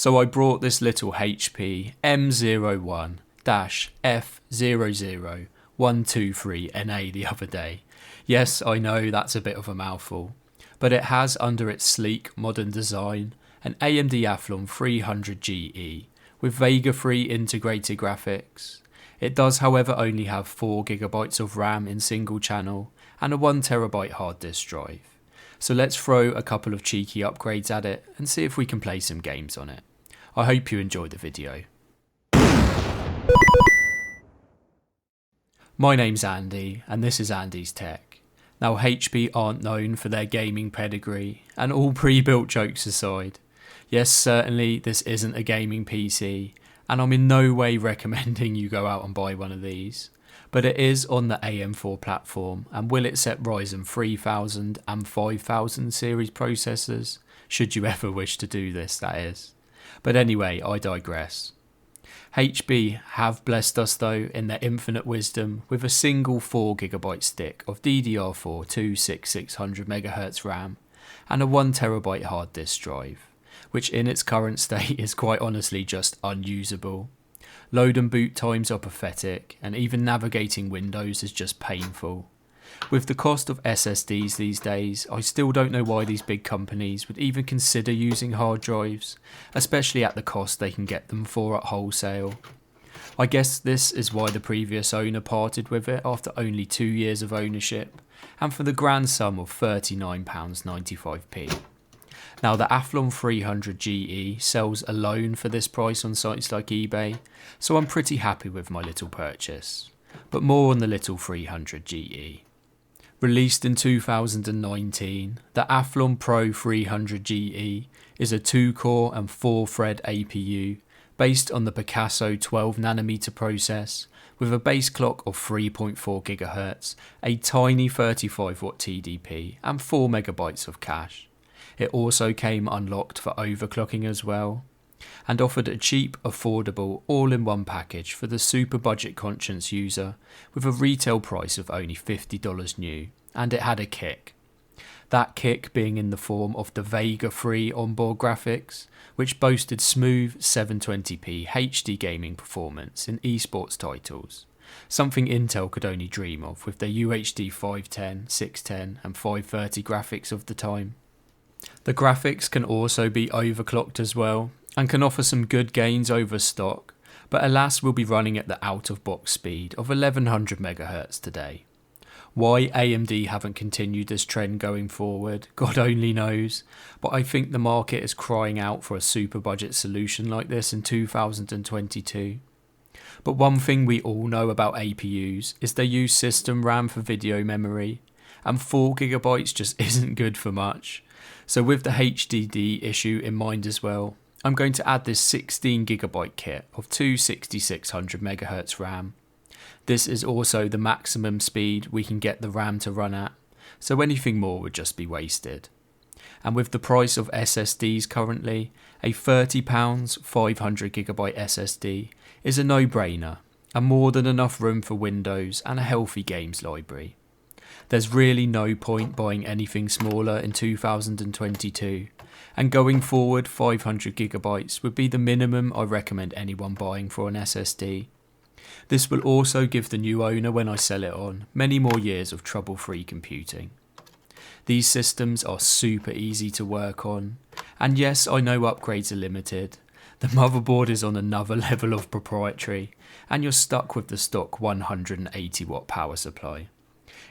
So I brought this little HP M01-F00123NA the other day. Yes, I know that's a bit of a mouthful, but it has under its sleek modern design an AMD Athlon 300GE with Vega-free integrated graphics. It does however only have 4GB of RAM in single channel and a 1TB hard disk drive. So let's throw a couple of cheeky upgrades at it and see if we can play some games on it. I hope you enjoy the video. My name's Andy and this is Andy's Tech. Now HP aren't known for their gaming pedigree, and all pre-built jokes aside, yes, certainly this isn't a gaming PC and I'm in no way recommending you go out and buy one of these, but it is on the AM4 platform and will accept Ryzen 3000 and 5000 series processors, should you ever wish to do this, that is. But anyway, I digress. HB have blessed us though in their infinite wisdom with a single 4GB stick of DDR4 26600MHz RAM and a 1TB hard disk drive, which in its current state is quite honestly just unusable. Load and boot times are pathetic, and even navigating Windows is just painful. With the cost of SSDs these days, I still don't know why these big companies would even consider using hard drives, especially at the cost they can get them for at wholesale. I guess this is why the previous owner parted with it after only 2 years of ownership, and for the grand sum of £39.95p. Now the Athlon 300GE sells alone for this price on sites like eBay, so I'm pretty happy with my little purchase. But more on the little 300GE. Released in 2019, the Athlon Pro 300GE is a 2-core and 4-thread APU based on the Picasso 12nm process with a base clock of 3.4 GHz, a tiny 35W TDP and 4MB of cache. It also came unlocked for overclocking as well, and offered a cheap, affordable, all-in-one package for the super budget conscious user with a retail price of only $50 new, and it had a kick. That kick being in the form of the Vega-free onboard graphics, which boasted smooth 720p HD gaming performance in esports titles, something Intel could only dream of with their UHD 510, 610 and 530 graphics of the time. The graphics can also be overclocked as well, and can offer some good gains over stock, but alas we'll be running at the out-of-box speed of 1100MHz today. Why AMD haven't continued this trend going forward, God only knows, but I think the market is crying out for a super budget solution like this in 2022. But one thing we all know about APUs is they use system RAM for video memory, and 4GB just isn't good for much. So with the HDD issue in mind as well, I'm going to add this 16GB kit of 26600MHz RAM. This is also the maximum speed we can get the RAM to run at, so anything more would just be wasted. And with the price of SSDs currently, a £30 500GB SSD is a no-brainer, and more than enough room for Windows and a healthy games library. There's really no point buying anything smaller in 2022, and going forward 500GB would be the minimum I recommend anyone buying for an SSD. This will also give the new owner when I sell it on many more years of trouble-free computing. These systems are super easy to work on, and yes, I know upgrades are limited. The motherboard is on another level of proprietary, and you're stuck with the stock 180W power supply.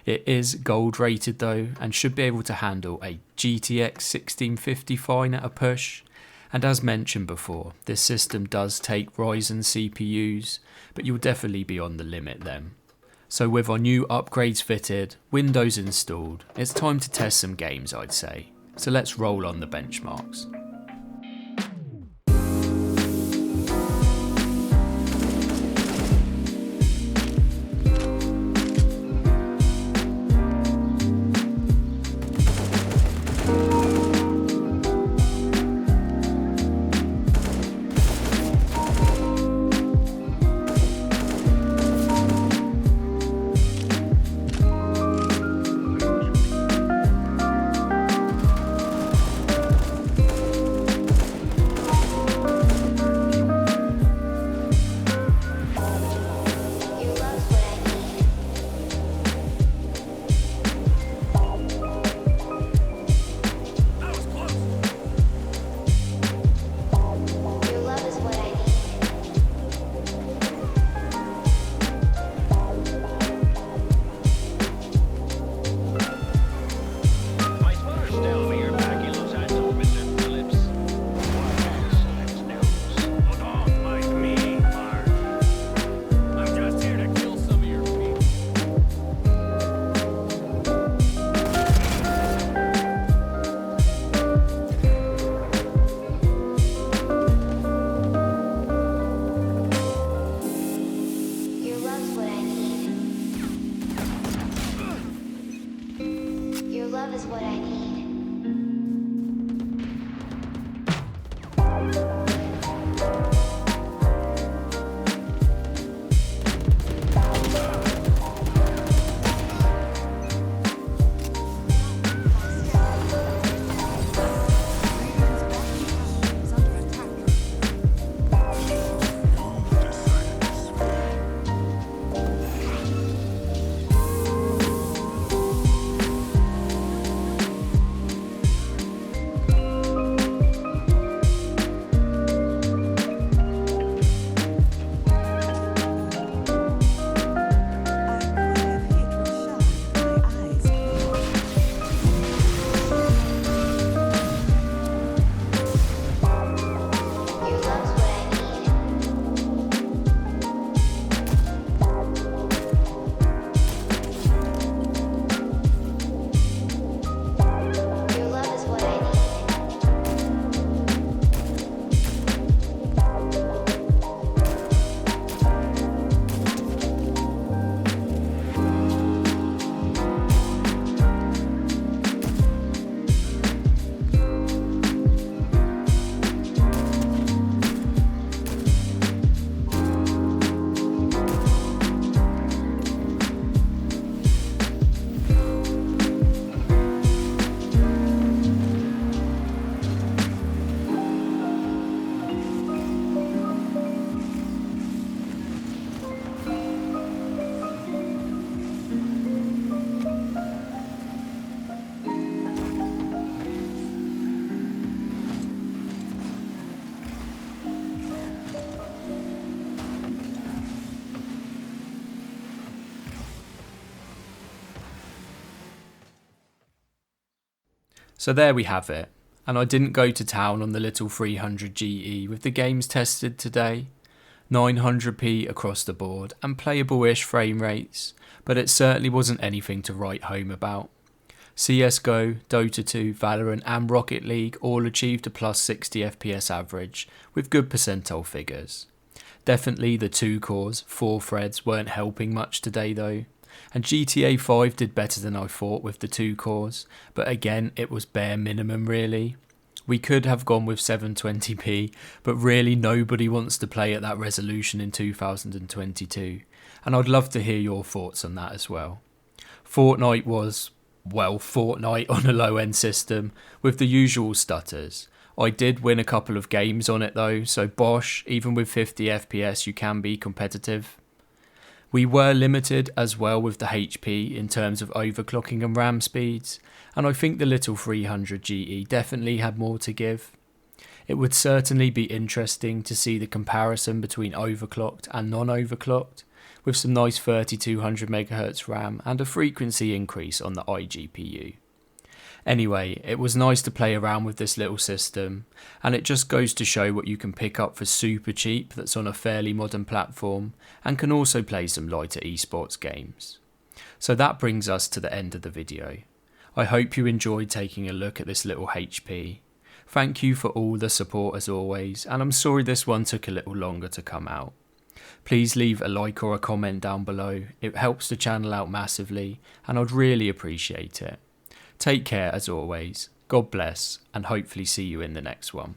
It is gold rated though, and should be able to handle a GTX 1650 fine at a push, and as mentioned before, this system does take Ryzen CPUs, but you'll definitely be on the limit then. So with our new upgrades fitted, Windows installed, it's time to test some games I'd say, so let's roll on the benchmarks. So there we have it, and I didn't go to town on the little 300GE with the games tested today. 900p across the board and playable-ish frame rates, but it certainly wasn't anything to write home about. CSGO, Dota 2, Valorant and Rocket League all achieved a plus 60 FPS average with good percentile figures. Definitely the 2 cores, 4 threads weren't helping much today though, and GTA 5 did better than I thought with the 2 cores, but again it was bare minimum really. We could have gone with 720p, but really nobody wants to play at that resolution in 2022, and I'd love to hear your thoughts on that as well. Fortnite was, well, Fortnite on a low-end system with the usual stutters. I did win a couple of games on it though, so bosh, even with 50 FPS you can be competitive. We were limited as well with the HP in terms of overclocking and RAM speeds, and I think the little 300GE definitely had more to give. It would certainly be interesting to see the comparison between overclocked and non-overclocked, with some nice 3200MHz RAM and a frequency increase on the iGPU. Anyway, it was nice to play around with this little system, and it just goes to show what you can pick up for super cheap that's on a fairly modern platform and can also play some lighter esports games. So that brings us to the end of the video. I hope you enjoyed taking a look at this little HP. Thank you for all the support as always, and I'm sorry this one took a little longer to come out. Please leave a like or a comment down below, it helps the channel out massively and I'd really appreciate it. Take care as always, God bless, and hopefully see you in the next one.